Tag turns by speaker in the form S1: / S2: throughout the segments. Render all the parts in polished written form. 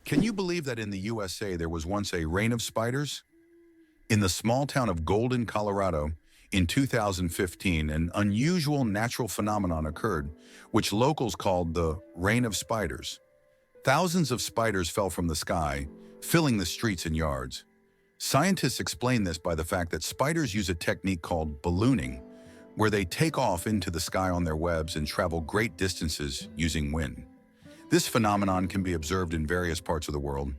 S1: Can you believe that in the USA there was once a reign of spiders? In the small town of Golden, Colorado, in 2015, an unusual natural phenomenon occurred, which locals called the reign of spiders. Thousands of spiders fell from the sky, filling the streets and yards. Scientists explain this by the fact that spiders use a technique called ballooning, where they take off into the sky on their webs and travel great distances using wind. This phenomenon can be observed in various parts of the world,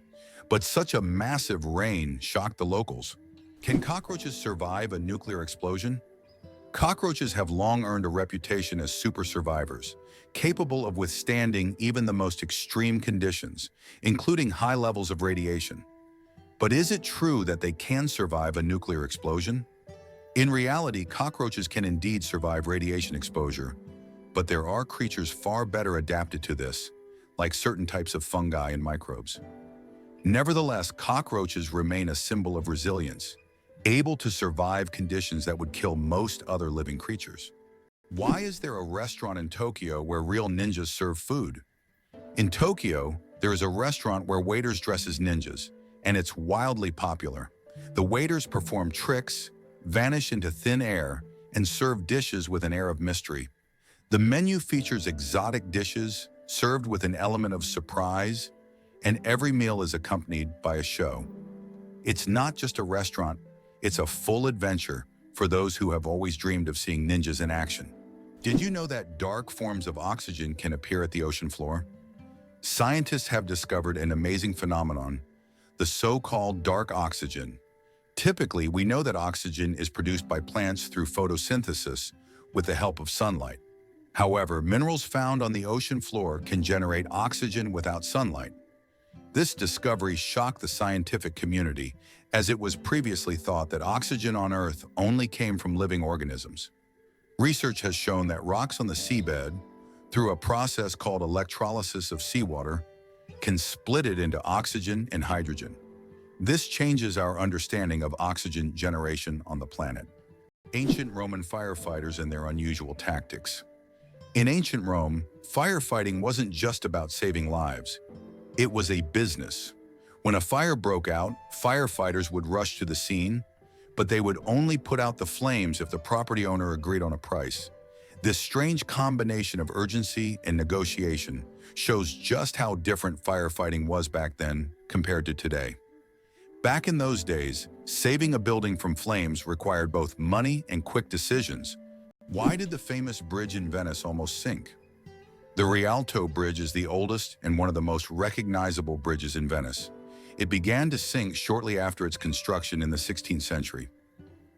S1: but such a massive rain shocked the locals. Can cockroaches survive a nuclear explosion? Cockroaches have long earned a reputation as super survivors, capable of withstanding even the most extreme conditions, including high levels of radiation. But is it true that they can survive a nuclear explosion? In reality, cockroaches can indeed survive radiation exposure, but there are creatures far better adapted to this, like certain types of fungi and microbes. Nevertheless, cockroaches remain a symbol of resilience, able to survive conditions that would kill most other living creatures. Why is there a restaurant in Tokyo where real ninjas serve food? In Tokyo, there is a restaurant where waiters dress as ninjas, and it's wildly popular. The waiters perform tricks, vanish into thin air, and serve dishes with an air of mystery. The menu features exotic dishes, served with an element of surprise, and every meal is accompanied by a show. It's not just a restaurant, it's a full adventure for those who have always dreamed of seeing ninjas in action. Did you know that dark forms of oxygen can appear at the ocean floor? Scientists have discovered an amazing phenomenon, the so-called dark oxygen. Typically, we know that oxygen is produced by plants through photosynthesis with the help of sunlight. However, minerals found on the ocean floor can generate oxygen without sunlight. This discovery shocked the scientific community, as it was previously thought that oxygen on Earth only came from living organisms. Research has shown that rocks on the seabed, through a process called electrolysis of seawater, can split it into oxygen and hydrogen. This changes our understanding of oxygen generation on the planet. Ancient Roman firefighters and their unusual tactics. In ancient Rome, firefighting wasn't just about saving lives. It was a business. When a fire broke out, firefighters would rush to the scene, but they would only put out the flames if the property owner agreed on a price. This strange combination of urgency and negotiation shows just how different firefighting was back then compared to today. Back in those days, saving a building from flames required both money and quick decisions. Why did the famous bridge in Venice almost sink? The Rialto Bridge is the oldest and one of the most recognizable bridges in Venice. It began to sink shortly after its construction in the 16th century.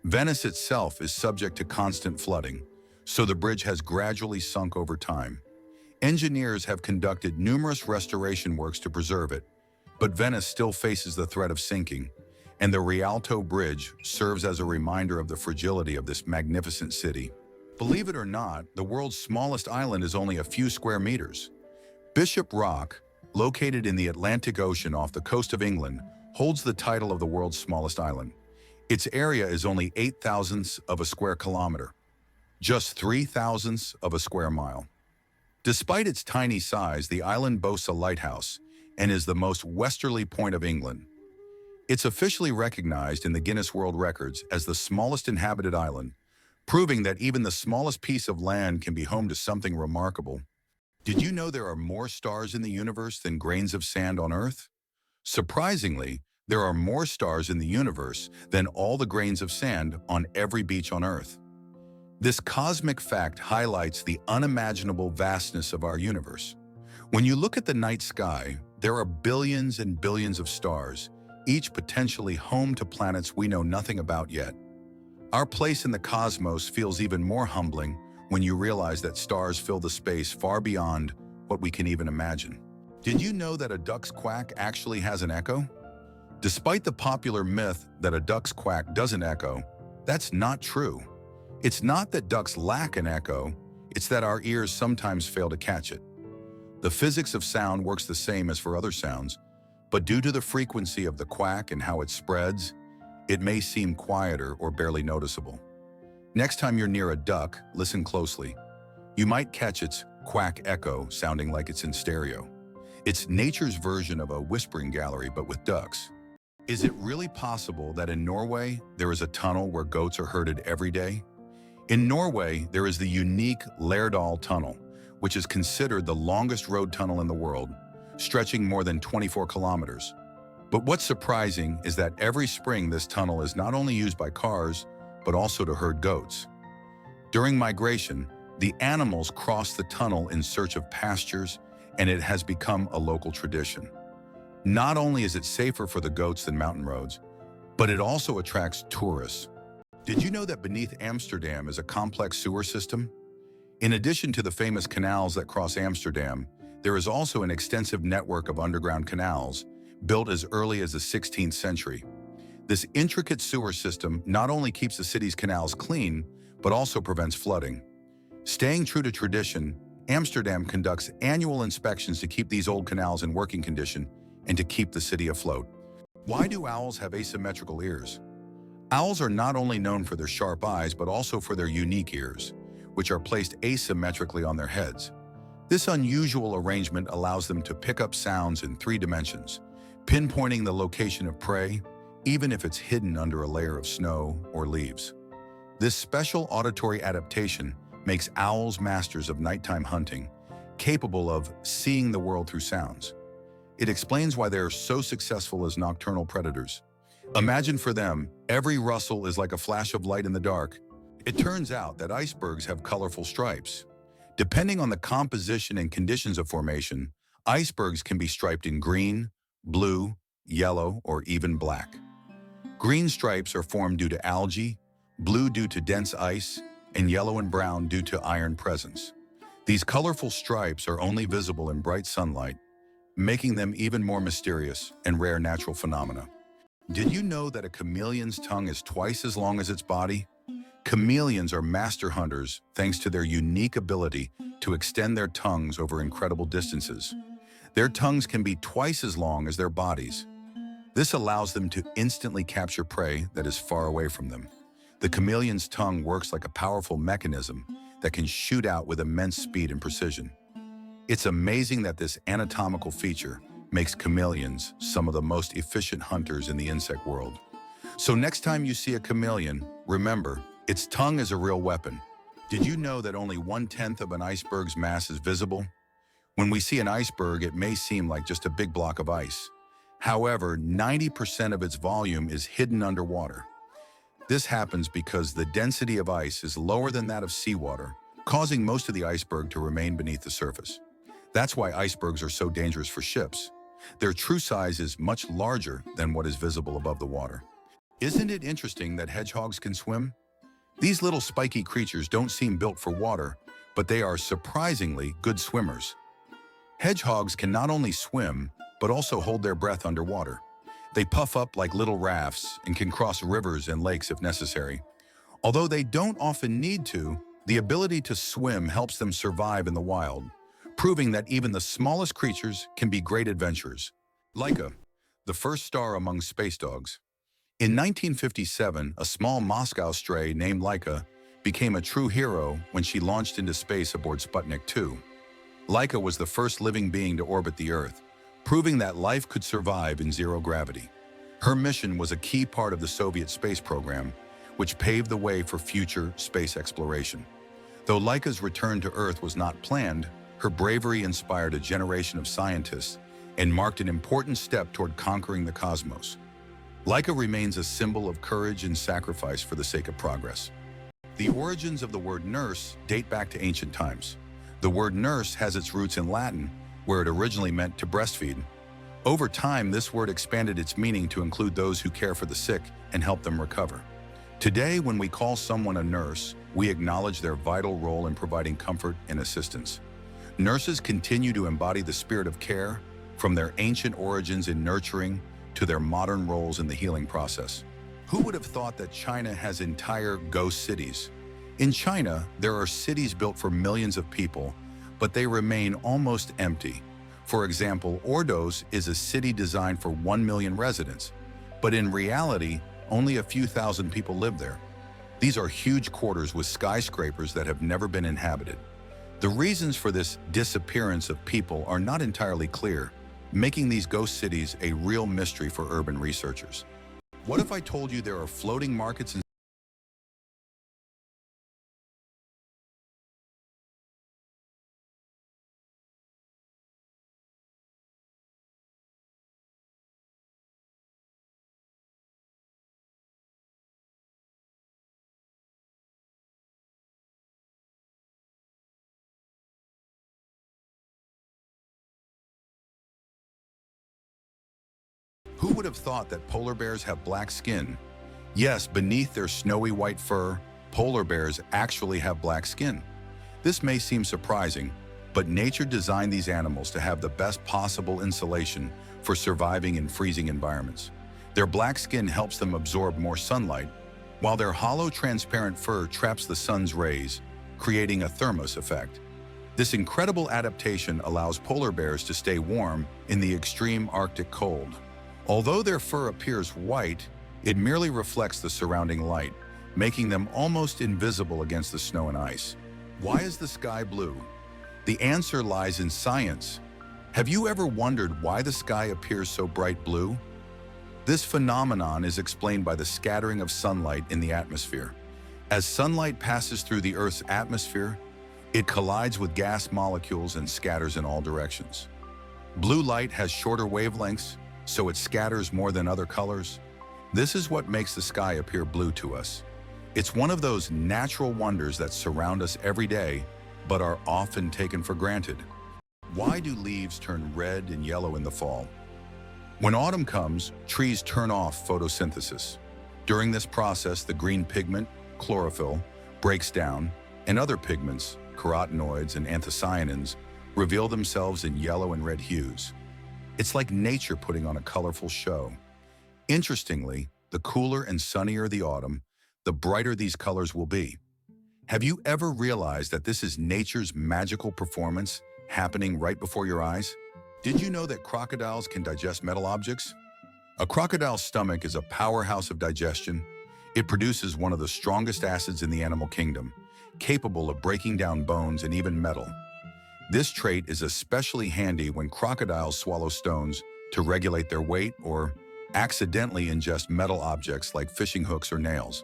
S1: Venice itself is subject to constant flooding, so the bridge has gradually sunk over time. Engineers have conducted numerous restoration works to preserve it, but Venice still faces the threat of sinking, and the Rialto Bridge serves as a reminder of the fragility of this magnificent city. Believe it or not, the world's smallest island is only a few square meters. Bishop Rock, located in the Atlantic Ocean off the coast of England, holds the title of the world's smallest island. Its area is only 8/1000ths of a square kilometer, just 3/1000ths of a square mile. Despite its tiny size, the island boasts a lighthouse and is the most westerly point of England. It's officially recognized in the Guinness World Records as the smallest inhabited island, proving that even the smallest piece of land can be home to something remarkable. Did you know there are more stars in the universe than grains of sand on Earth? Surprisingly, there are more stars in the universe than all the grains of sand on every beach on Earth. This cosmic fact highlights the unimaginable vastness of our universe. When you look at the night sky, there are billions and billions of stars, each potentially home to planets we know nothing about yet. Our place in the cosmos feels even more humbling when you realize that stars fill the space far beyond what we can even imagine. Did you know that a duck's quack actually has an echo? Despite the popular myth that a duck's quack doesn't echo, that's not true. It's not that ducks lack an echo, it's that our ears sometimes fail to catch it. The physics of sound works the same as for other sounds, but due to the frequency of the quack and how it spreads, it may seem quieter or barely noticeable. Next time you're near a duck, listen closely. You might catch its quack echo sounding like it's in stereo. It's nature's version of a whispering gallery, but with ducks. Is it really possible that in Norway, there is a tunnel where goats are herded every day? In Norway, there is the unique Lærdal Tunnel, which is considered the longest road tunnel in the world, stretching more than 24 kilometers. But what's surprising is that every spring this tunnel is not only used by cars, but also to herd goats. During migration, the animals cross the tunnel in search of pastures, and it has become a local tradition. Not only is it safer for the goats than mountain roads, but it also attracts tourists. Did you know that beneath Amsterdam is a complex sewer system? In addition to the famous canals that cross Amsterdam, there is also an extensive network of underground canals, built as early as the 16th century. This intricate sewer system not only keeps the city's canals clean, but also prevents flooding. Staying true to tradition, Amsterdam conducts annual inspections to keep these old canals in working condition and to keep the city afloat. Why do owls have asymmetrical ears? Owls are not only known for their sharp eyes, but also for their unique ears, which are placed asymmetrically on their heads. This unusual arrangement allows them to pick up sounds in 3 dimensions, pinpointing the location of prey, even if it's hidden under a layer of snow or leaves. This special auditory adaptation makes owls masters of nighttime hunting, capable of seeing the world through sounds. It explains why they are so successful as nocturnal predators. Imagine for them, every rustle is like a flash of light in the dark. It turns out that icebergs have colorful stripes. Depending on the composition and conditions of formation, icebergs can be striped in green, blue, yellow, or even black. Green stripes are formed due to algae, blue due to dense ice, and yellow and brown due to iron presence. These colorful stripes are only visible in bright sunlight, making them even more mysterious and rare natural phenomena. Did you know that a chameleon's tongue is twice as long as its body? Chameleons are master hunters thanks to their unique ability to extend their tongues over incredible distances. Their tongues can be twice as long as their bodies. This allows them to instantly capture prey that is far away from them. The chameleon's tongue works like a powerful mechanism that can shoot out with immense speed and precision. It's amazing that this anatomical feature makes chameleons some of the most efficient hunters in the insect world. So next time you see a chameleon, remember, its tongue is a real weapon. Did you know that only 1/10 of an iceberg's mass is visible? When we see an iceberg, it may seem like just a big block of ice. However, 90% of its volume is hidden underwater. This happens because the density of ice is lower than that of seawater, causing most of the iceberg to remain beneath the surface. That's why icebergs are so dangerous for ships. Their true size is much larger than what is visible above the water. Isn't it interesting that hedgehogs can swim? These little spiky creatures don't seem built for water, but they are surprisingly good swimmers. Hedgehogs can not only swim, but also hold their breath underwater. They puff up like little rafts and can cross rivers and lakes if necessary. Although they don't often need to, the ability to swim helps them survive in the wild, proving that even the smallest creatures can be great adventurers. Laika, the first star among space dogs. In 1957, a small Moscow stray named Laika became a true hero when she launched into space aboard Sputnik 2. Laika was the first living being to orbit the Earth, proving that life could survive in zero gravity. Her mission was a key part of the Soviet space program, which paved the way for future space exploration. Though Laika's return to Earth was not planned, her bravery inspired a generation of scientists and marked an important step toward conquering the cosmos. Laika remains a symbol of courage and sacrifice for the sake of progress. The origins of the word nurse date back to ancient times. The word nurse has its roots in Latin, where it originally meant to breastfeed. Over time, this word expanded its meaning to include those who care for the sick and help them recover. Today, when we call someone a nurse, we acknowledge their vital role in providing comfort and assistance. Nurses continue to embody the spirit of care, from their ancient origins in nurturing to their modern roles in the healing process. Who would have thought that China has entire ghost cities? In China, there are cities built for millions of people, but they remain almost empty. For example, Ordos is a city designed for 1 million residents, but in reality, only a few thousand people live there. These are huge quarters with skyscrapers that have never been inhabited. The reasons for this disappearance of people are not entirely clear, making these ghost cities a real mystery for urban researchers. What if I told you there are floating markets in Who would have thought that polar bears have black skin? Yes, beneath their snowy white fur, polar bears actually have black skin. This may seem surprising, but nature designed these animals to have the best possible insulation for surviving in freezing environments. Their black skin helps them absorb more sunlight, while their hollow, transparent fur traps the sun's rays, creating a thermos effect. This incredible adaptation allows polar bears to stay warm in the extreme Arctic cold. Although their fur appears white, it merely reflects the surrounding light, making them almost invisible against the snow and ice. Why is the sky blue? The answer lies in science. Have you ever wondered why the sky appears so bright blue? This phenomenon is explained by the scattering of sunlight in the atmosphere. As sunlight passes through the Earth's atmosphere, it collides with gas molecules and scatters in all directions. Blue light has shorter wavelengths, so it scatters more than other colors. This is what makes the sky appear blue to us. It's one of those natural wonders that surround us every day, but are often taken for granted. Why do leaves turn red and yellow in the fall? When autumn comes, trees turn off photosynthesis. During this process, the green pigment, chlorophyll, breaks down, and other pigments, carotenoids and anthocyanins, reveal themselves in yellow and red hues. It's like nature putting on a colorful show. Interestingly, the cooler and sunnier the autumn, the brighter these colors will be. Have you ever realized that this is nature's magical performance happening right before your eyes? Did you know that crocodiles can digest metal objects? A crocodile's stomach is a powerhouse of digestion. It produces one of the strongest acids in the animal kingdom, capable of breaking down bones and even metal. This trait is especially handy when crocodiles swallow stones to regulate their weight or accidentally ingest metal objects like fishing hooks or nails.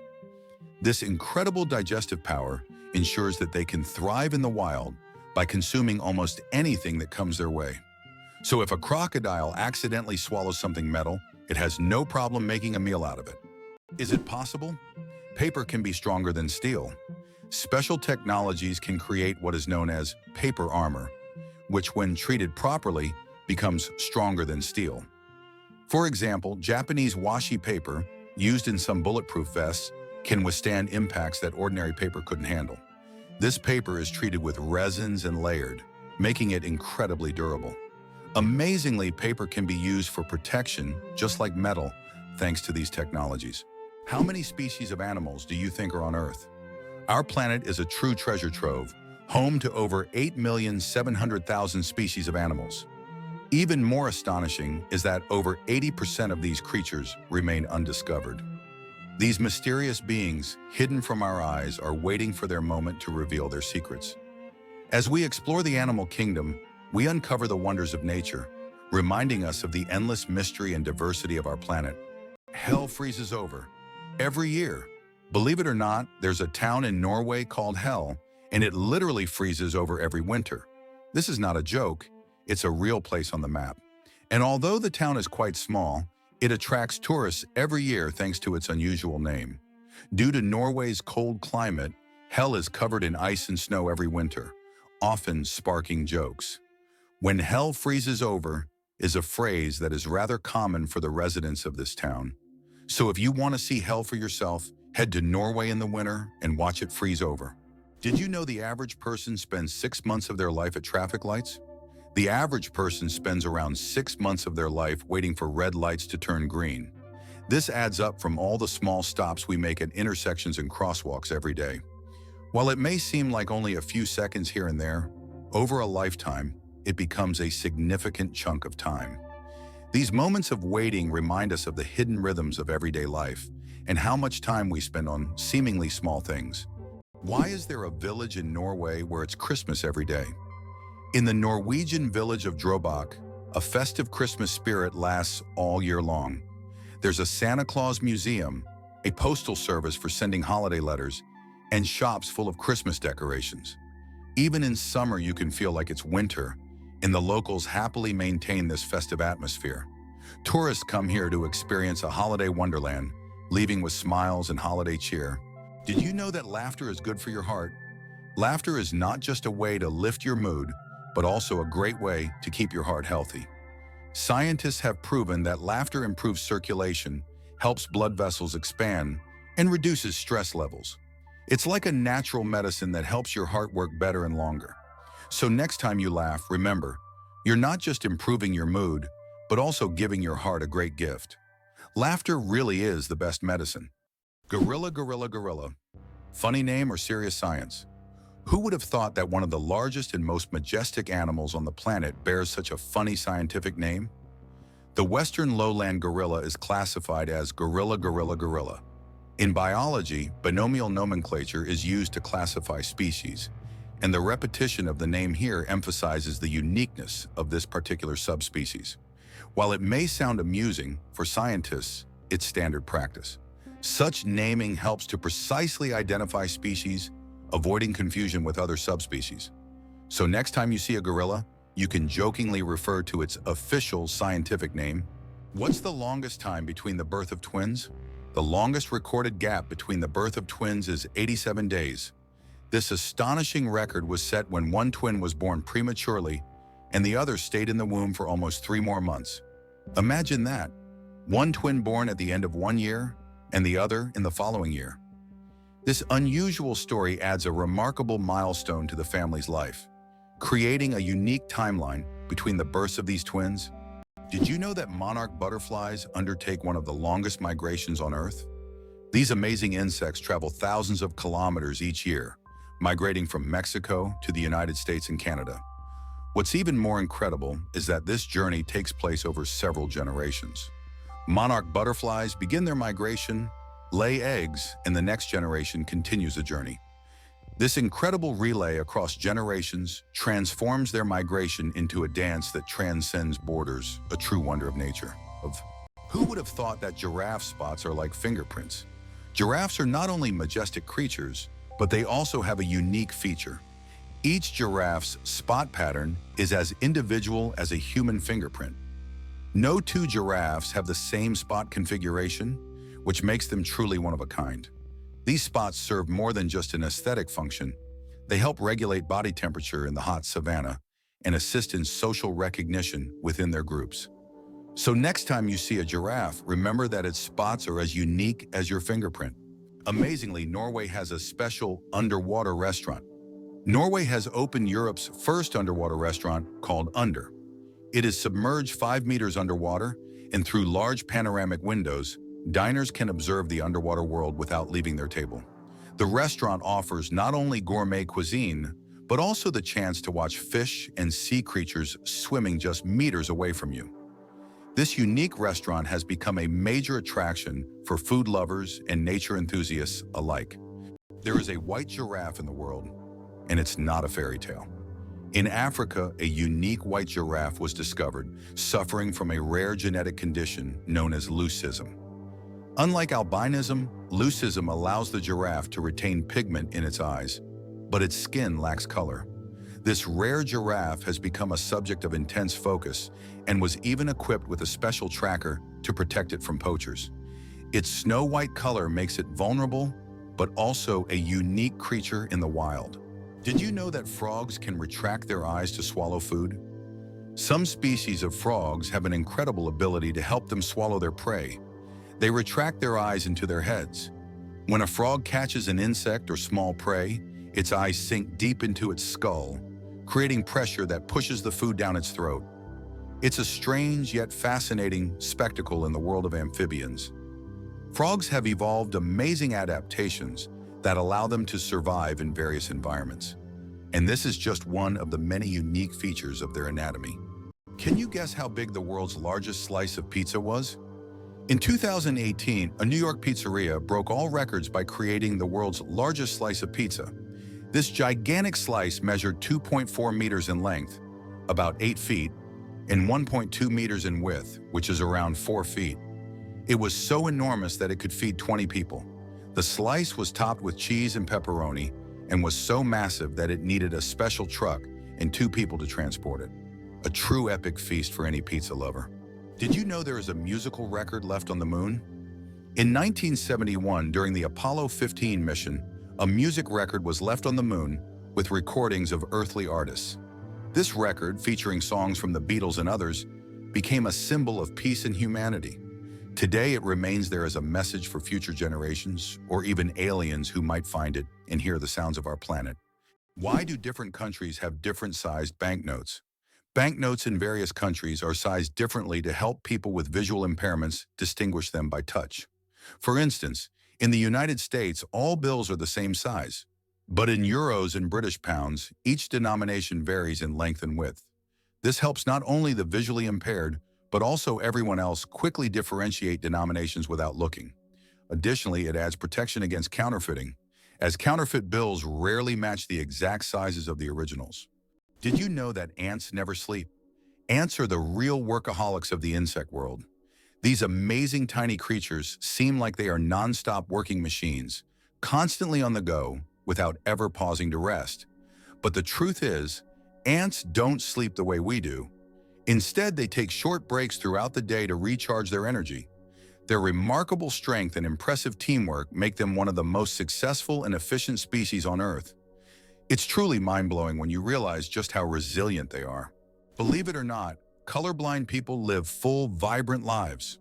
S1: This incredible digestive power ensures that they can thrive in the wild by consuming almost anything that comes their way. So if a crocodile accidentally swallows something metal, it has no problem making a meal out of it. Is it possible? Paper can be stronger than steel. Special technologies can create what is known as paper armor, which when treated properly becomes stronger than steel. For example, Japanese washi paper, used in some bulletproof vests, can withstand impacts that ordinary paper couldn't handle. This paper is treated with resins and layered, making it incredibly durable. Amazingly, paper can be used for protection, just like metal, thanks to these technologies. How many species of animals do you think are on Earth? Our planet is a true treasure trove, home to over 8,700,000 species of animals. Even more astonishing is that over 80% of these creatures remain undiscovered. These mysterious beings, hidden from our eyes, are waiting for their moment to reveal their secrets. As we explore the animal kingdom, we uncover the wonders of nature, reminding us of the endless mystery and diversity of our planet. Hell freezes over every year. Believe it or not, there's a town in Norway called Hell, and it literally freezes over every winter. This is not a joke, it's a real place on the map. And although the town is quite small, it attracts tourists every year thanks to its unusual name. Due to Norway's cold climate, Hell is covered in ice and snow every winter, often sparking jokes. When hell freezes over is a phrase that is rather common for the residents of this town. So if you want to see hell for yourself, head to Norway in the winter and watch it freeze over. Did you know the average person spends 6 months of their life at traffic lights? The average person spends around 6 months of their life waiting for red lights to turn green. This adds up from all the small stops we make at intersections and crosswalks every day. While it may seem like only a few seconds here and there, over a lifetime, it becomes a significant chunk of time. These moments of waiting remind us of the hidden rhythms of everyday life and how much time we spend on seemingly small things. Why is there a village in Norway where it's Christmas every day? In the Norwegian village of Drobak, A festive Christmas spirit lasts all year long. There's a Santa Claus museum, a postal service for sending holiday letters, and shops full of Christmas decorations. Even in summer, you can feel like it's winter, and the locals happily maintain this festive atmosphere. Tourists come here to experience a holiday wonderland, leaving with smiles and holiday cheer. Did you know that laughter is good for your heart? Laughter is not just a way to lift your mood, but also a great way to keep your heart healthy. Scientists have proven that laughter improves circulation, helps blood vessels expand, and reduces stress levels. It's like a natural medicine that helps your heart work better and longer. So next time you laugh, remember, you're not just improving your mood, but also giving your heart a great gift. Laughter really is the best medicine. Gorilla, gorilla, gorilla. Funny name or serious science? Who would have thought that one of the largest and most majestic animals on the planet bears such a funny scientific name? The western lowland gorilla is classified as gorilla, gorilla, gorilla. In biology, binomial nomenclature is used to classify species, and the repetition of the name here emphasizes the uniqueness of this particular subspecies. While it may sound amusing, for scientists, it's standard practice. Such naming helps to precisely identify species, avoiding confusion with other subspecies. So next time you see a gorilla, you can jokingly refer to its official scientific name. What's the longest time between the birth of twins? The longest recorded gap between the birth of twins is 87 days. This astonishing record was set when one twin was born prematurely and the other stayed in the womb for almost 3 more months. Imagine that. One twin born at the end of 1 year and the other in the following year. This unusual story adds a remarkable milestone to the family's life, creating a unique timeline between the births of these twins. Did you know that monarch butterflies undertake one of the longest migrations on Earth? These amazing insects travel thousands of kilometers each year, migrating from Mexico to the United States and Canada. What's even more incredible is that this journey takes place over several generations. Monarch butterflies begin their migration, lay eggs, and the next generation continues the journey. This incredible relay across generations transforms their migration into a dance that transcends borders, a true wonder of nature. Who would have thought that giraffe spots are like fingerprints? Giraffes are not only majestic creatures, but they also have a unique feature. Each giraffe's spot pattern is as individual as a human fingerprint. No 2 giraffes have the same spot configuration, which makes them truly one of a kind. These spots serve more than just an aesthetic function. They help regulate body temperature in the hot savanna and assist in social recognition within their groups. So next time you see a giraffe, remember that its spots are as unique as your fingerprint. Amazingly, Norway has a special underwater restaurant. Norway has opened Europe's first underwater restaurant called Under. It is submerged 5 meters underwater, and through large panoramic windows, diners can observe the underwater world without leaving their table. The restaurant offers not only gourmet cuisine, but also the chance to watch fish and sea creatures swimming just meters away from you. This unique restaurant has become a major attraction for food lovers and nature enthusiasts alike. There is a white giraffe in the world, and it's not a fairy tale. In Africa, a unique white giraffe was discovered, suffering from a rare genetic condition known as leucism. Unlike albinism, leucism allows the giraffe to retain pigment in its eyes, but its skin lacks color. This rare giraffe has become a subject of intense focus and was even equipped with a special tracker to protect it from poachers. Its snow-white color makes it vulnerable, but also a unique creature in the wild. Did you know that frogs can retract their eyes to swallow food? Some species of frogs have an incredible ability to help them swallow their prey. They retract their eyes into their heads. When a frog catches an insect or small prey, its eyes sink deep into its skull, creating pressure that pushes the food down its throat. It's a strange yet fascinating spectacle in the world of amphibians. Frogs have evolved amazing adaptations that allow them to survive in various environments. And this is just one of the many unique features of their anatomy. Can you guess how big the world's largest slice of pizza was? In 2018, a New York pizzeria broke all records by creating the world's largest slice of pizza. This gigantic slice measured 2.4 meters in length, about 8 feet, and 1.2 meters in width, which is around 4 feet. It was so enormous that it could feed 20 people. The slice was topped with cheese and pepperoni and was so massive that it needed a special truck and 2 people to transport it. A true epic feast for any pizza lover. Did you know there is a musical record left on the moon? In 1971, during the Apollo 15 mission, a music record was left on the moon with recordings of earthly artists. This record, featuring songs from the Beatles and others, became a symbol of peace and humanity. Today, it remains there as a message for future generations, or even aliens who might find it and hear the sounds of our planet. Why do different countries have different sized banknotes? Banknotes in various countries are sized differently to help people with visual impairments distinguish them by touch. For instance, in the United States, all bills are the same size. But in euros and British pounds, each denomination varies in length and width. This helps not only the visually impaired, but also everyone else quickly differentiate denominations without looking. Additionally, it adds protection against counterfeiting, as counterfeit bills rarely match the exact sizes of the originals. Did you know that ants never sleep? Ants are the real workaholics of the insect world. These amazing tiny creatures seem like they are non-stop working machines, constantly on the go, without ever pausing to rest. But the truth is, ants don't sleep the way we do. Instead, they take short breaks throughout the day to recharge their energy. Their remarkable strength and impressive teamwork make them one of the most successful and efficient species on Earth. It's truly mind-blowing when you realize just how resilient they are. Believe it or not, colorblind people live full, vibrant lives.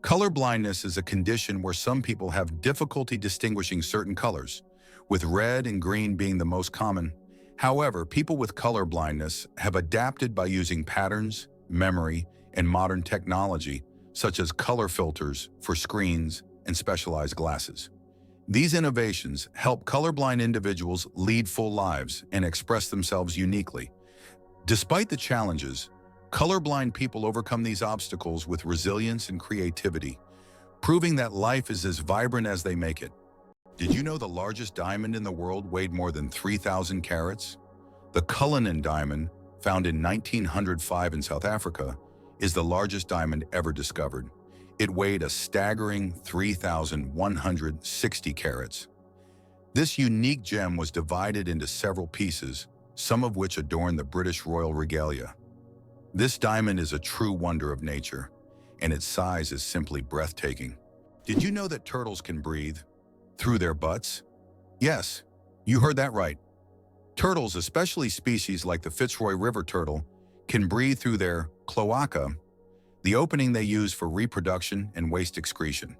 S1: Colorblindness is a condition where some people have difficulty distinguishing certain colors, with red and green being the most common. However, people with color blindness have adapted by using patterns, memory, and modern technology, such as color filters for screens and specialized glasses. These innovations help colorblind individuals lead full lives and express themselves uniquely. Despite the challenges, colorblind people overcome these obstacles with resilience and creativity, proving that life is as vibrant as they make it. Did you know the largest diamond in the world weighed more than 3,000 carats? The Cullinan diamond, found in 1905 in South Africa, is the largest diamond ever discovered. It weighed a staggering 3,160 carats. This unique gem was divided into several pieces, some of which adorn the British royal regalia. This diamond is a true wonder of nature, and its size is simply breathtaking. Did you know that turtles can breathe through their butts? Yes, you heard that right. Turtles, especially species like the Fitzroy River turtle, can breathe through their cloaca, the opening they use for reproduction and waste excretion.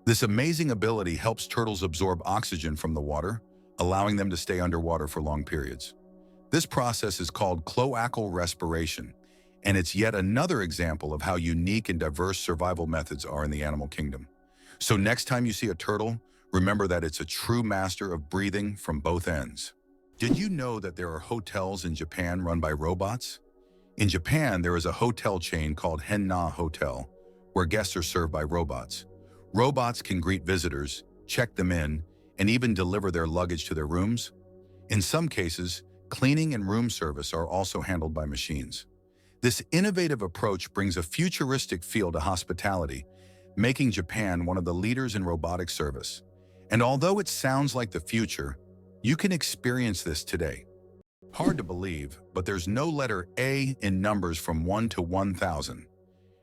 S1: This amazing ability helps turtles absorb oxygen from the water, allowing them to stay underwater for long periods. This process is called cloacal respiration, and it's yet another example of how unique and diverse survival methods are in the animal kingdom. So next time you see a turtle, remember that it's a true master of breathing from both ends. Did you know that there are hotels in Japan run by robots? In Japan, there is a hotel chain called Henna Hotel, where guests are served by robots. Robots can greet visitors, check them in, and even deliver their luggage to their rooms. In some cases, cleaning and room service are also handled by machines. This innovative approach brings a futuristic feel to hospitality, making Japan one of the leaders in robotic service. And although it sounds like the future, you can experience this today. Hard to believe, but there's no letter A in numbers from 1 to 1,000.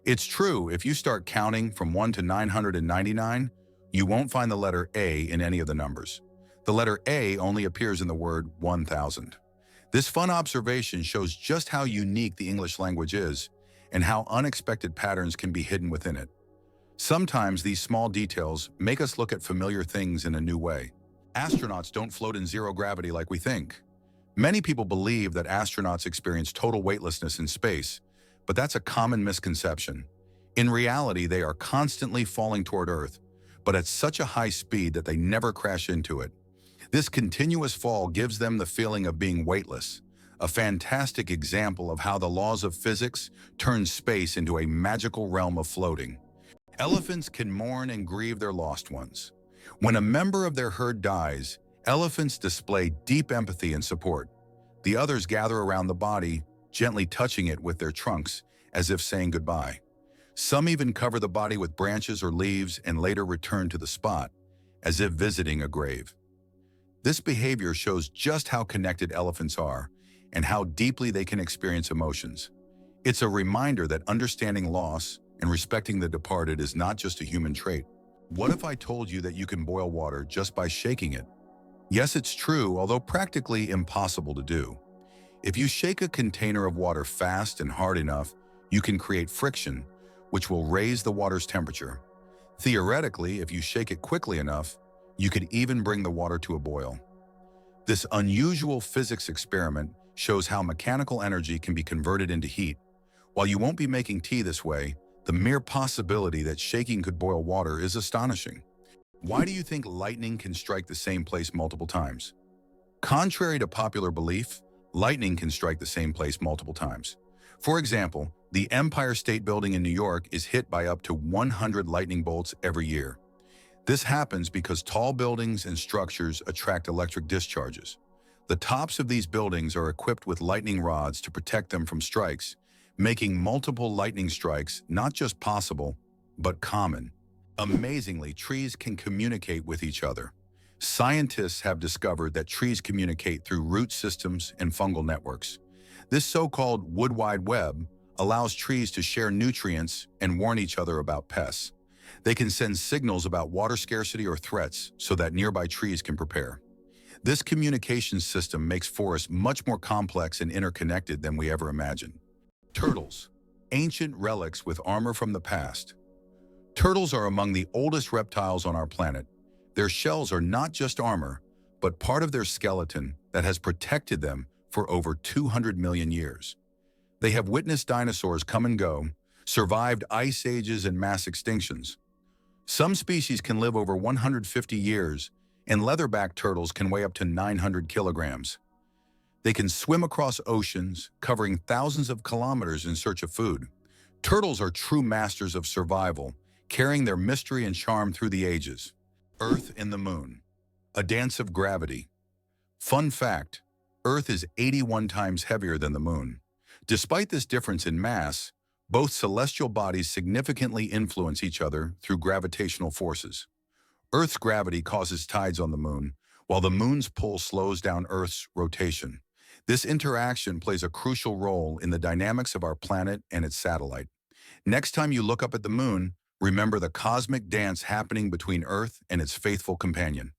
S1: It's true, if you start counting from 1 to 999, you won't find the letter A in any of the numbers. The letter A only appears in the word 1,000. This fun observation shows just how unique the English language is and how unexpected patterns can be hidden within it. Sometimes these small details make us look at familiar things in a new way. Astronauts don't float in zero gravity like we think. Many people believe that astronauts experience total weightlessness in space, but that's a common misconception. In reality, they are constantly falling toward Earth, but at such a high speed that they never crash into it. This continuous fall gives them the feeling of being weightless, a fantastic example of how the laws of physics turn space into a magical realm of floating. Elephants can mourn and grieve their lost ones. When a member of their herd dies, elephants display deep empathy and support. The others gather around the body, gently touching it with their trunks as if saying goodbye. Some even cover the body with branches or leaves and later return to the spot, as if visiting a grave. This behavior shows just how connected elephants are and how deeply they can experience emotions. It's a reminder that understanding loss and respecting the departed is not just a human trait. What if I told you that you can boil water just by shaking it? Yes, it's true, although practically impossible to do. If you shake a container of water fast and hard enough, you can create friction, which will raise the water's temperature. Theoretically, if you shake it quickly enough, you could even bring the water to a boil. This unusual physics experiment shows how mechanical energy can be converted into heat. While you won't be making tea this way, the mere possibility that shaking could boil water is astonishing. Why do you think lightning can strike the same place multiple times? Contrary to popular belief, lightning can strike the same place multiple times. For example, the Empire State Building in New York is hit by up to 100 lightning bolts every year. This happens because tall buildings and structures attract electric discharges. The tops of these buildings are equipped with lightning rods to protect them from strikes, making multiple lightning strikes not just possible, but common. Amazingly, trees can communicate with each other. Scientists have discovered that trees communicate through root systems and fungal networks. This so-called wood wide web allows trees to share nutrients and warn each other about pests. They can send signals about water scarcity or threats so that nearby trees can prepare. This communication system makes forests much more complex and interconnected than we ever imagined. Turtles, ancient relics with armor from the past. Turtles are among the oldest reptiles on our planet. Their shells are not just armor, but part of their skeleton that has protected them for over 200 million years. They have witnessed dinosaurs come and go, survived ice ages and mass extinctions. Some species can live over 150 years, and leatherback turtles can weigh up to 900 kilograms. They can swim across oceans, covering thousands of kilometers in search of food. Turtles are true masters of survival, carrying their mystery and charm through the ages. Earth and the Moon, a dance of gravity. Fun fact, Earth is 81 times heavier than the Moon. Despite this difference in mass, both celestial bodies significantly influence each other through gravitational forces. Earth's gravity causes tides on the Moon, while the Moon's pull slows down Earth's rotation. This interaction plays a crucial role in the dynamics of our planet and its satellite. Next time you look up at the Moon, remember the cosmic dance happening between Earth and its faithful companion.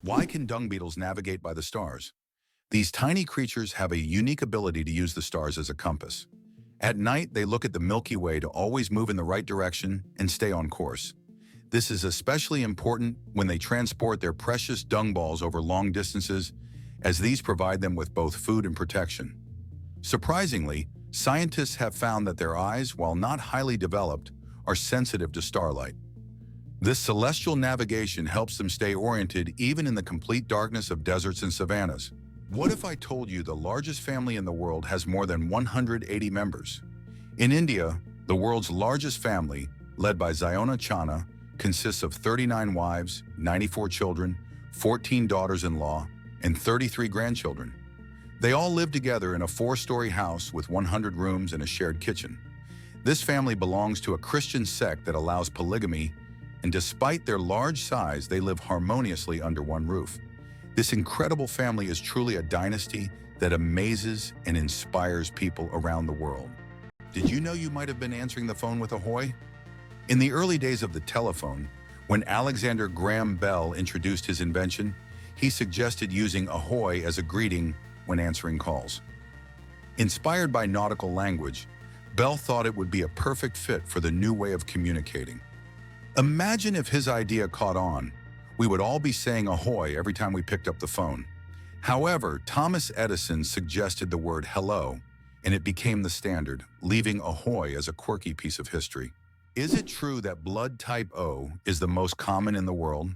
S1: Why can dung beetles navigate by the stars? These tiny creatures have a unique ability to use the stars as a compass. At night, they look at the Milky Way to always move in the right direction and stay on course. This is especially important when they transport their precious dung balls over long distances, as these provide them with both food and protection. Surprisingly, scientists have found that their eyes, while not highly developed, are sensitive to starlight. This celestial navigation helps them stay oriented even in the complete darkness of deserts and savannas. What if I told you the largest family in the world has more than 180 members? In India, the world's largest family, led by Ziona Chana, consists of 39 wives, 94 children, 14 daughters-in-law, and 33 grandchildren. They all live together in a 4-story house with 100 rooms and a shared kitchen. This family belongs to a Christian sect that allows polygamy, and despite their large size, they live harmoniously under one roof. This incredible family is truly a dynasty that amazes and inspires people around the world. Did you know you might have been answering the phone with Ahoy? In the early days of the telephone, when Alexander Graham Bell introduced his invention, he suggested using Ahoy as a greeting when answering calls. Inspired by nautical language, Bell thought it would be a perfect fit for the new way of communicating. Imagine if his idea caught on. We would all be saying ahoy every time we picked up the phone. However, Thomas Edison suggested the word hello, and it became the standard, leaving ahoy as a quirky piece of history. Is it true that blood type O is the most common in the world?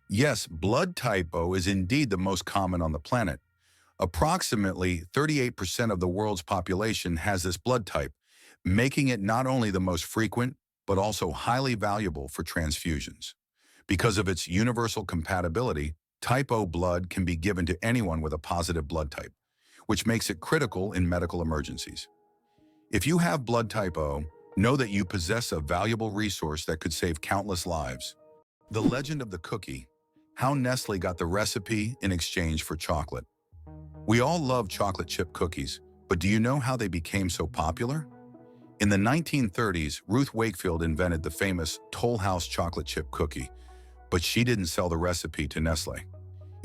S1: Yes, blood type O is indeed the most common on the planet. Approximately 38% of the world's population has this blood type, making it not only the most frequent, but also highly valuable for transfusions. Because of its universal compatibility, type O blood can be given to anyone with a positive blood type, which makes it critical in medical emergencies. If you have blood type O, know that you possess a valuable resource that could save countless lives. The legend of the cookie, how Nestle got the recipe in exchange for chocolate. We all love chocolate chip cookies, but do you know how they became so popular? In the 1930s, Ruth Wakefield invented the famous Toll House chocolate chip cookie, but she didn't sell the recipe to Nestle.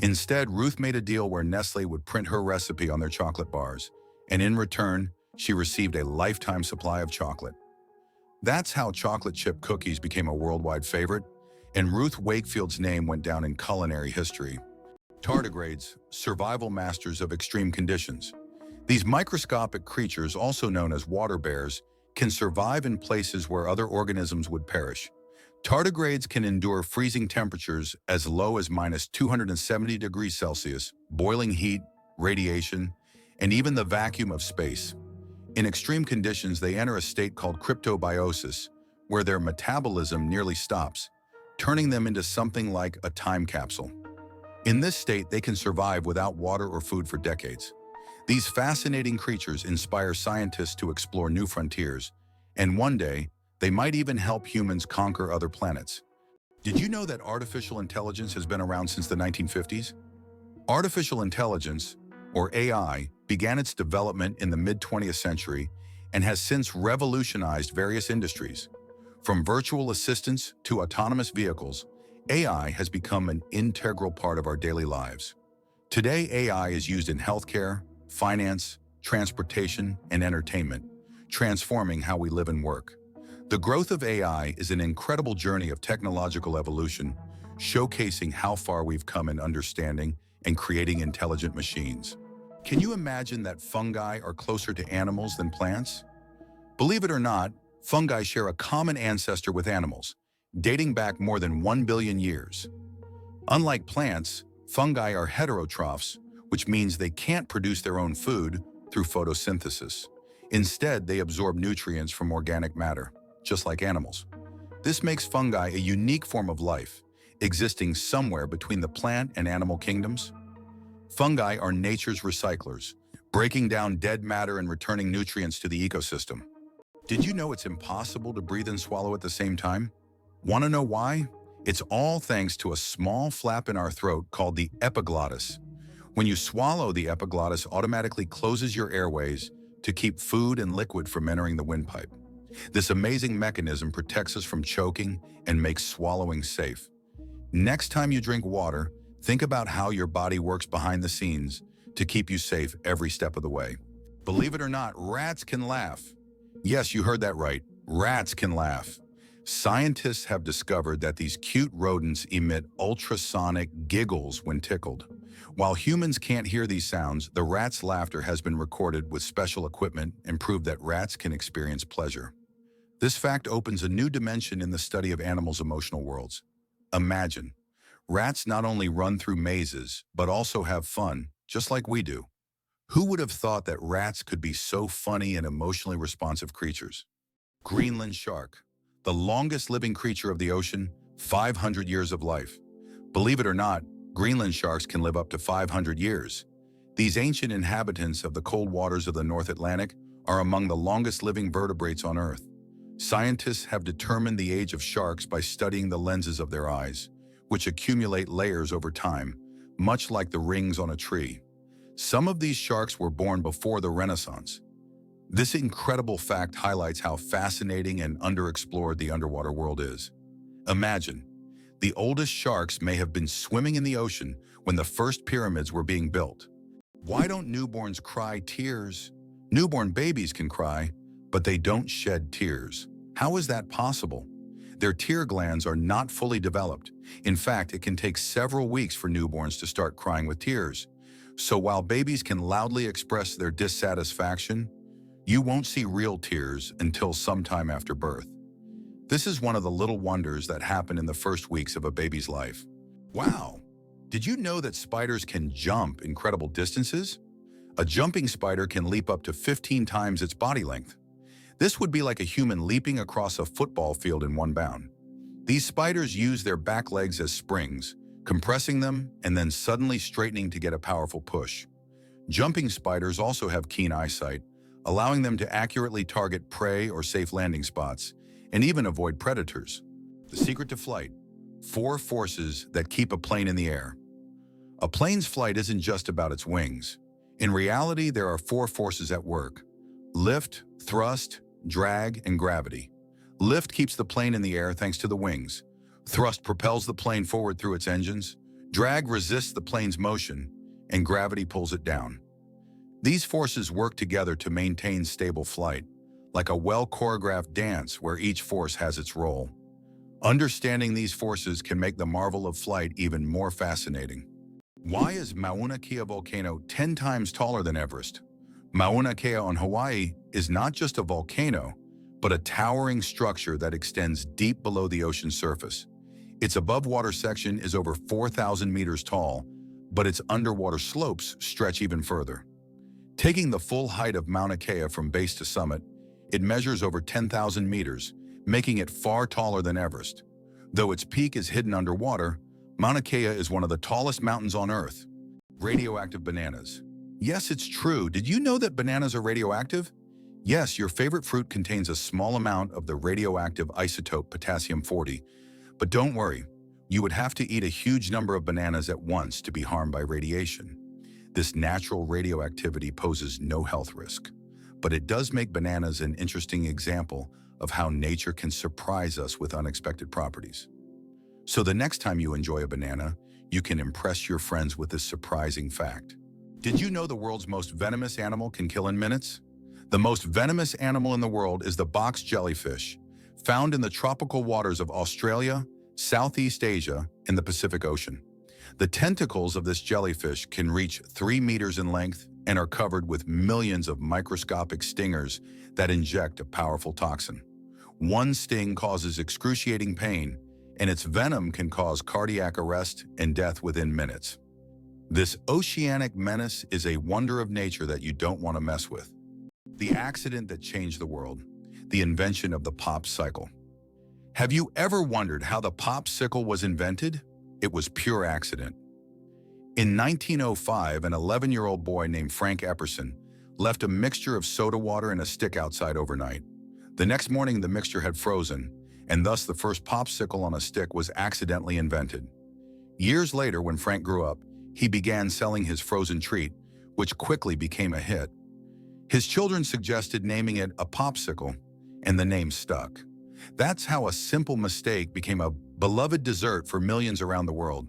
S1: Instead, Ruth made a deal where Nestle would print her recipe on their chocolate bars, and in return, she received a lifetime supply of chocolate. That's how chocolate chip cookies became a worldwide favorite, and Ruth Wakefield's name went down in culinary history. Tardigrades, survival masters of extreme conditions. These microscopic creatures, also known as water bears, can survive in places where other organisms would perish. Tardigrades can endure freezing temperatures as low as -270 degrees Celsius, boiling heat, radiation, and even the vacuum of space. In extreme conditions, they enter a state called cryptobiosis, where their metabolism nearly stops, turning them into something like a time capsule. In this state, they can survive without water or food for decades. These fascinating creatures inspire scientists to explore new frontiers, and one day, they might even help humans conquer other planets. Did you know that artificial intelligence has been around since the 1950s? Artificial intelligence, or AI, began its development in the mid-20th century and has since revolutionized various industries. From virtual assistants to autonomous vehicles, AI has become an integral part of our daily lives. Today, AI is used in healthcare, finance, transportation, and entertainment, transforming how we live and work. The growth of AI is an incredible journey of technological evolution, showcasing how far we've come in understanding and creating intelligent machines. Can you imagine that fungi are closer to animals than plants? Believe it or not, fungi share a common ancestor with animals, dating back more than 1 billion years. Unlike plants, fungi are heterotrophs, which means they can't produce their own food through photosynthesis. Instead, they absorb nutrients from organic matter, just like animals. This makes fungi a unique form of life, existing somewhere between the plant and animal kingdoms. Fungi are nature's recyclers, breaking down dead matter and returning nutrients to the ecosystem. Did you know it's impossible to breathe and swallow at the same time? Want to know why? It's all thanks to a small flap in our throat called the epiglottis. When you swallow, the epiglottis automatically closes your airways to keep food and liquid from entering the windpipe. This amazing mechanism protects us from choking and makes swallowing safe. Next time you drink water, think about how your body works behind the scenes to keep you safe every step of the way. Believe it or not, rats can laugh. Yes, you heard that right. Rats can laugh. Scientists have discovered that these cute rodents emit ultrasonic giggles when tickled. While humans can't hear these sounds, the rat's laughter has been recorded with special equipment and proved that rats can experience pleasure. This fact opens a new dimension in the study of animals' emotional worlds. Imagine, rats not only run through mazes, but also have fun, just like we do. Who would have thought that rats could be so funny and emotionally responsive creatures? Greenland shark, the longest living creature of the ocean, 500 years of life. Believe it or not, Greenland sharks can live up to 500 years. These ancient inhabitants of the cold waters of the North Atlantic are among the longest living vertebrates on Earth. Scientists have determined the age of sharks by studying the lenses of their eyes, which accumulate layers over time, much like the rings on a tree. Some of these sharks were born before the Renaissance. This incredible fact highlights how fascinating and underexplored the underwater world is. Imagine, the oldest sharks may have been swimming in the ocean when the first pyramids were being built. Why don't newborns cry tears? Newborn babies can cry, but they don't shed tears. How is that possible? Their tear glands are not fully developed. In fact, it can take several weeks for newborns to start crying with tears. So while babies can loudly express their dissatisfaction, you won't see real tears until sometime after birth. This is one of the little wonders that happen in the first weeks of a baby's life. Wow! Did you know that spiders can jump incredible distances? A jumping spider can leap up to 15 times its body length. This would be like a human leaping across a football field in one bound. These spiders use their back legs as springs, compressing them and then suddenly straightening to get a powerful push. Jumping spiders also have keen eyesight, allowing them to accurately target prey or safe landing spots, and even avoid predators. The secret to flight: 4 forces that keep a plane in the air. A plane's flight isn't just about its wings. In reality, there are 4 forces at work: lift, thrust, drag, and gravity. Lift keeps the plane in the air thanks to the wings. Thrust propels the plane forward through its engines. Drag resists the plane's motion, and gravity pulls it down. These forces work together to maintain stable flight, like a well-choreographed dance where each force has its role. Understanding these forces can make the marvel of flight even more fascinating. Why is Mauna Kea volcano 10 times taller than Everest? Mauna Kea on Hawaii is not just a volcano, but a towering structure that extends deep below the ocean's surface. Its above-water section is over 4,000 meters tall, but its underwater slopes stretch even further. Taking the full height of Mauna Kea from base to summit, it measures over 10,000 meters, making it far taller than Everest. Though its peak is hidden underwater, Mauna Kea is one of the tallest mountains on Earth. Radioactive bananas. Yes, it's true. Did you know that bananas are radioactive? Yes, your favorite fruit contains a small amount of the radioactive isotope potassium-40. But don't worry, you would have to eat a huge number of bananas at once to be harmed by radiation. This natural radioactivity poses no health risk. But it does make bananas an interesting example of how nature can surprise us with unexpected properties. So the next time you enjoy a banana, you can impress your friends with this surprising fact. Did you know the world's most venomous animal can kill in minutes? The most venomous animal in the world is the box jellyfish, found in the tropical waters of Australia, Southeast Asia, and the Pacific Ocean. The tentacles of this jellyfish can reach 3 meters in length and are covered with millions of microscopic stingers that inject a powerful toxin. One sting causes excruciating pain, and its venom can cause cardiac arrest and death within minutes. This oceanic menace is a wonder of nature that you don't want to mess with. The accident that changed the world: the invention of the pop sickle. Have you ever wondered how the pop sickle was invented? It was pure accident. In 1905, an 11-year-old boy named Frank Epperson left a mixture of soda water and a stick outside overnight. The next morning, the mixture had frozen, and thus the first popsicle on a stick was accidentally invented. Years later, when Frank grew up, he began selling his frozen treat, which quickly became a hit. His children suggested naming it a popsicle, and the name stuck. That's how a simple mistake became a beloved dessert for millions around the world.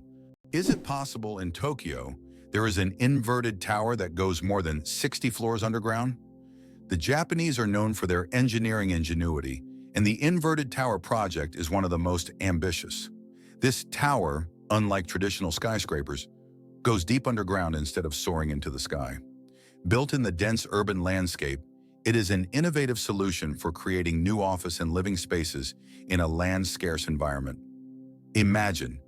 S1: Is it possible in Tokyo there is an inverted tower that goes more than 60 floors underground? The Japanese are known for their engineering ingenuity, and the inverted tower project is one of the most ambitious. This tower, unlike traditional skyscrapers, goes deep underground instead of soaring into the sky. Built in the dense urban landscape, it is an innovative solution for creating new office and living spaces in a land-scarce environment. Imagine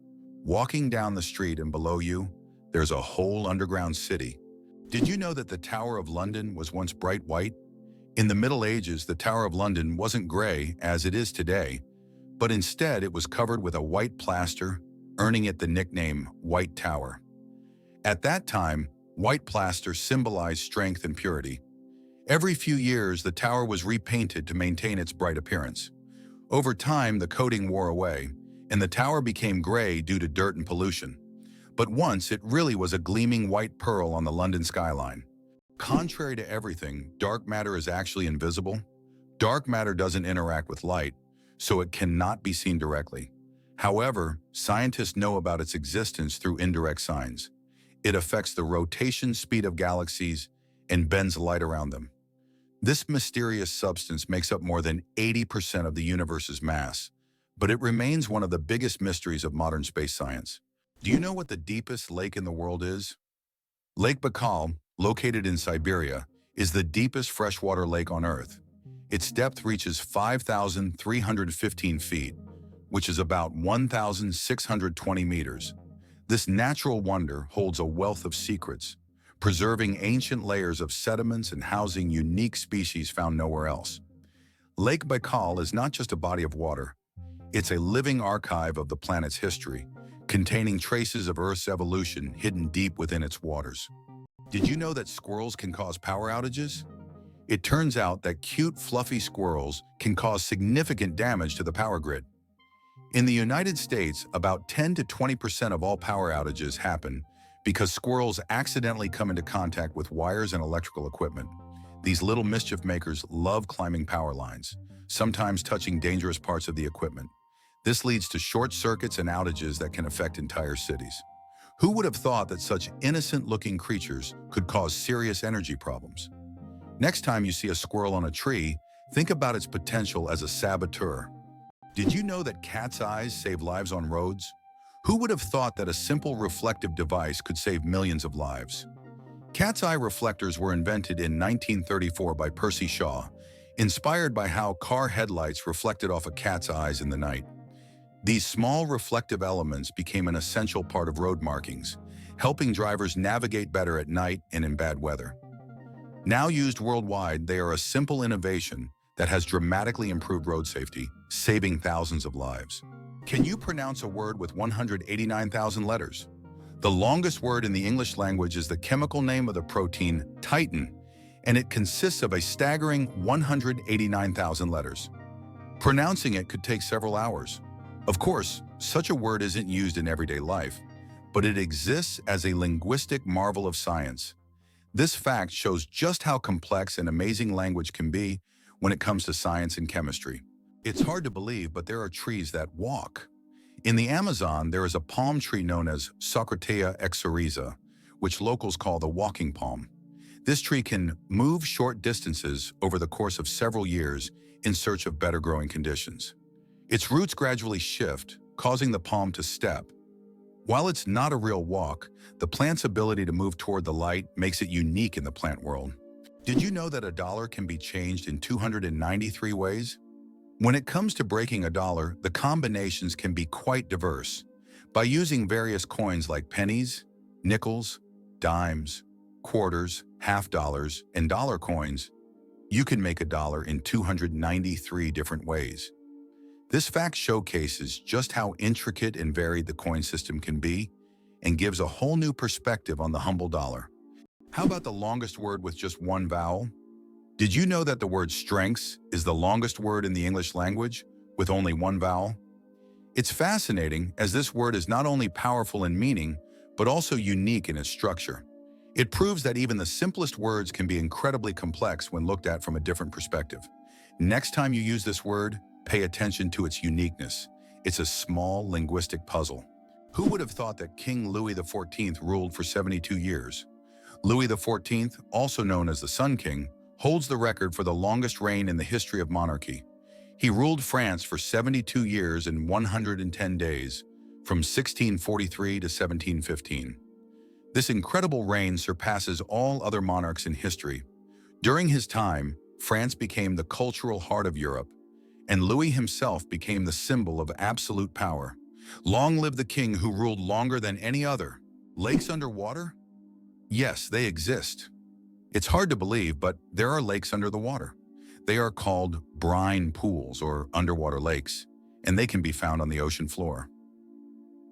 S1: walking down the street and below you, there's a whole underground city. Did you know that the Tower of London was once bright white? In the Middle Ages, the Tower of London wasn't gray as it is today, but instead it was covered with a white plaster, earning it the nickname White Tower. At that time, white plaster symbolized strength and purity. Every few years, the tower was repainted to maintain its bright appearance. Over time, the coating wore away, and the tower became gray due to dirt and pollution. But once, it really was a gleaming white pearl on the London skyline. Contrary to everything, dark matter is actually invisible. Dark matter doesn't interact with light, so it cannot be seen directly. However, scientists know about its existence through indirect signs. It affects the rotation speed of galaxies and bends light around them. This mysterious substance makes up more than 80% of the universe's mass, but it remains one of the biggest mysteries of modern space science. Do you know what the deepest lake in the world is? Lake Baikal, located in Siberia, is the deepest freshwater lake on Earth. Its depth reaches 5,315 feet, which is about 1,620 meters. This natural wonder holds a wealth of secrets, preserving ancient layers of sediments and housing unique species found nowhere else. Lake Baikal is not just a body of water. It's a living archive of the planet's history, containing traces of Earth's evolution hidden deep within its waters. Did you know that squirrels can cause power outages? It turns out that cute, fluffy squirrels can cause significant damage to the power grid. In the United States, about 10 to 20% of all power outages happen because squirrels accidentally come into contact with wires and electrical equipment. These little mischief makers love climbing power lines, sometimes touching dangerous parts of the equipment. This leads to short circuits and outages that can affect entire cities. Who would have thought that such innocent-looking creatures could cause serious energy problems? Next time you see a squirrel on a tree, think about its potential as a saboteur. Did you know that cat's eyes save lives on roads? Who would have thought that a simple reflective device could save millions of lives? Cat's eye reflectors were invented in 1934 by Percy Shaw, inspired by how car headlights reflected off a cat's eyes in the night. These small reflective elements became an essential part of road markings, helping drivers navigate better at night and in bad weather. Now used worldwide, they are a simple innovation that has dramatically improved road safety, saving thousands of lives. Can you pronounce a word with 189,000 letters? The longest word in the English language is the chemical name of the protein titin, and it consists of a staggering 189,000 letters. Pronouncing it could take several hours. Of course, such a word isn't used in everyday life, but it exists as a linguistic marvel of science. This fact shows just how complex and amazing language can be when it comes to science and chemistry. It's hard to believe, but there are trees that walk. In the Amazon, there is a palm tree known as Socratea exoriza, which locals call the walking palm. This tree can move short distances over the course of several years in search of better growing conditions. Its roots gradually shift, causing the palm to step. While it's not a real walk, the plant's ability to move toward the light makes it unique in the plant world. Did you know that a dollar can be changed in 293 ways? When it comes to breaking a dollar, the combinations can be quite diverse. By using various coins like pennies, nickels, dimes, quarters, half dollars, and dollar coins, you can make a dollar in 293 different ways. This fact showcases just how intricate and varied the coin system can be and gives a whole new perspective on the humble dollar. How about the longest word with just one vowel? Did you know that the word strengths is the longest word in the English language with only one vowel? It's fascinating as this word is not only powerful in meaning, but also unique in its structure. It proves that even the simplest words can be incredibly complex when looked at from a different perspective. Next time you use this word, pay attention to its uniqueness. It's a small linguistic puzzle. Who would have thought that King Louis XIV ruled for 72 years? Louis XIV, also known as the Sun King, holds the record for the longest reign in the history of monarchy. He ruled France for 72 years and 110 days, from 1643 to 1715. This incredible reign surpasses all other monarchs in history. During his time, France became the cultural heart of Europe, and Louis himself became the symbol of absolute power. Long live the king who ruled longer than any other. Lakes underwater? Yes, they exist. It's hard to believe, but there are lakes under the water. They are called brine pools or underwater lakes, and they can be found on the ocean floor.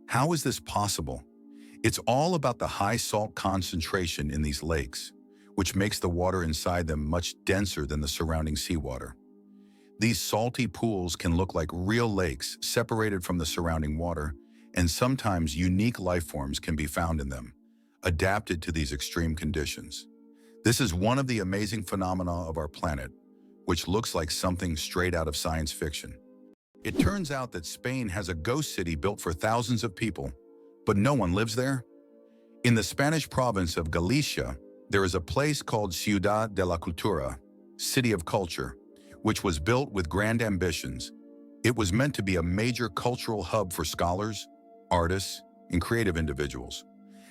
S1: How is this possible? It's all about the high salt concentration in these lakes, which makes the water inside them much denser than the surrounding seawater. These salty pools can look like real lakes separated from the surrounding water, and sometimes unique life forms can be found in them, adapted to these extreme conditions. This is one of the amazing phenomena of our planet, which looks like something straight out of science fiction. It turns out that Spain has a ghost city built for thousands of people, but no one lives there. In the Spanish province of Galicia, there is a place called Ciudad de la Cultura, City of Culture, which was built with grand ambitions. It was meant to be a major cultural hub for scholars, artists, and creative individuals.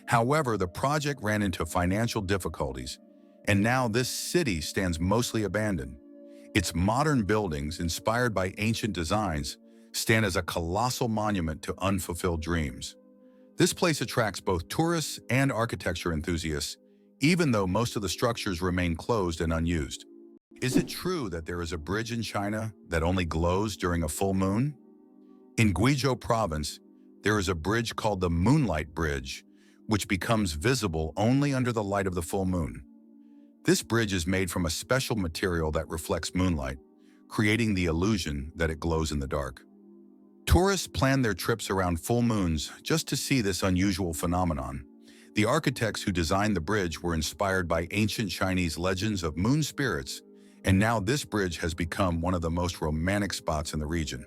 S1: However, the project ran into financial difficulties, and now this city stands mostly abandoned. Its modern buildings, inspired by ancient designs, stand as a colossal monument to unfulfilled dreams. This place attracts both tourists and architecture enthusiasts, even though most of the structures remain closed and unused. Is it true that there is a bridge in China that only glows during a full moon? In Guizhou province, there is a bridge called the Moonlight Bridge, which becomes visible only under the light of the full moon. This bridge is made from a special material that reflects moonlight, creating the illusion that it glows in the dark. Tourists plan their trips around full moons just to see this unusual phenomenon. The architects who designed the bridge were inspired by ancient Chinese legends of moon spirits, and now this bridge has become one of the most romantic spots in the region.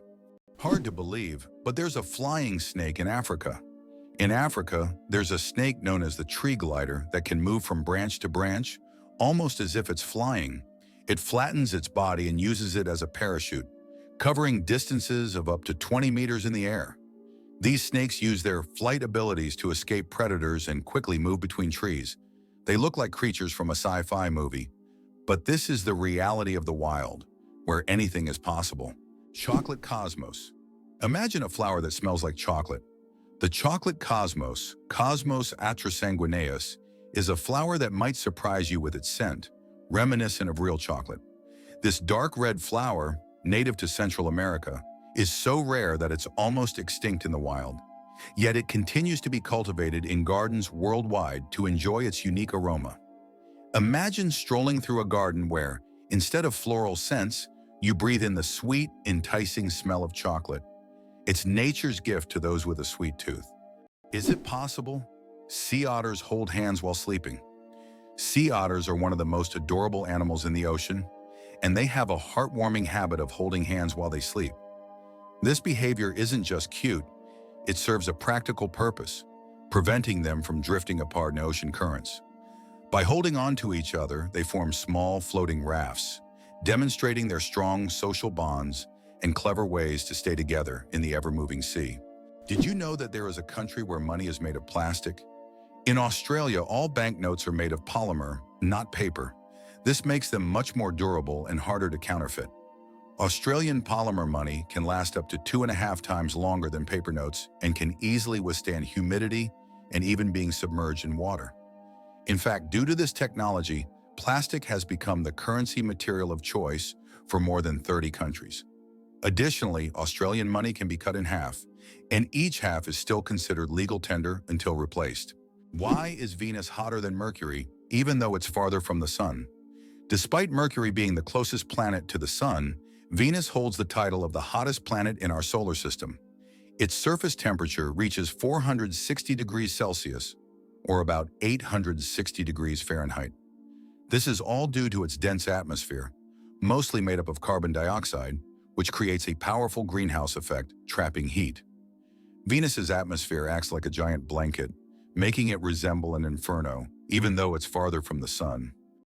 S1: Hard to believe, but there's a flying snake in Africa. In Africa, there's a snake known as the tree glider that can move from branch to branch, almost as if it's flying. It flattens its body and uses it as a parachute, covering distances of up to 20 meters in the air. These snakes use their flight abilities to escape predators and quickly move between trees. They look like creatures from a sci-fi movie, but this is the reality of the wild, where anything is possible. Chocolate cosmos. Imagine a flower that smells like chocolate. The chocolate cosmos, Cosmos atrasanguineus, is a flower that might surprise you with its scent, reminiscent of real chocolate. This dark red flower, native to Central America, is so rare that it's almost extinct in the wild. Yet it continues to be cultivated in gardens worldwide to enjoy its unique aroma. Imagine strolling through a garden where, instead of floral scents, you breathe in the sweet, enticing smell of chocolate. It's nature's gift to those with a sweet tooth. Is it possible? Sea otters hold hands while sleeping. Sea otters are one of the most adorable animals in the ocean, and they have a heartwarming habit of holding hands while they sleep. This behavior isn't just cute, it serves a practical purpose, preventing them from drifting apart in ocean currents. By holding on to each other, they form small floating rafts, demonstrating their strong social bonds and clever ways to stay together in the ever-moving sea. Did you know that there is a country where money is made of plastic? In Australia, all banknotes are made of polymer, not paper. This makes them much more durable and harder to counterfeit. Australian polymer money can last up to 2.5 times longer than paper notes and can easily withstand humidity and even being submerged in water. In fact, due to this technology, plastic has become the currency material of choice for more than 30 countries. Additionally, Australian money can be cut in half, and each half is still considered legal tender until replaced. Why is Venus hotter than Mercury, even though it's farther from the Sun? Despite Mercury being the closest planet to the Sun, Venus holds the title of the hottest planet in our solar system. Its surface temperature reaches 460 degrees Celsius, or about 860 degrees Fahrenheit. This is all due to its dense atmosphere, mostly made up of carbon dioxide, which creates a powerful greenhouse effect, trapping heat. Venus's atmosphere acts like a giant blanket, making it resemble an inferno, even though it's farther from the Sun.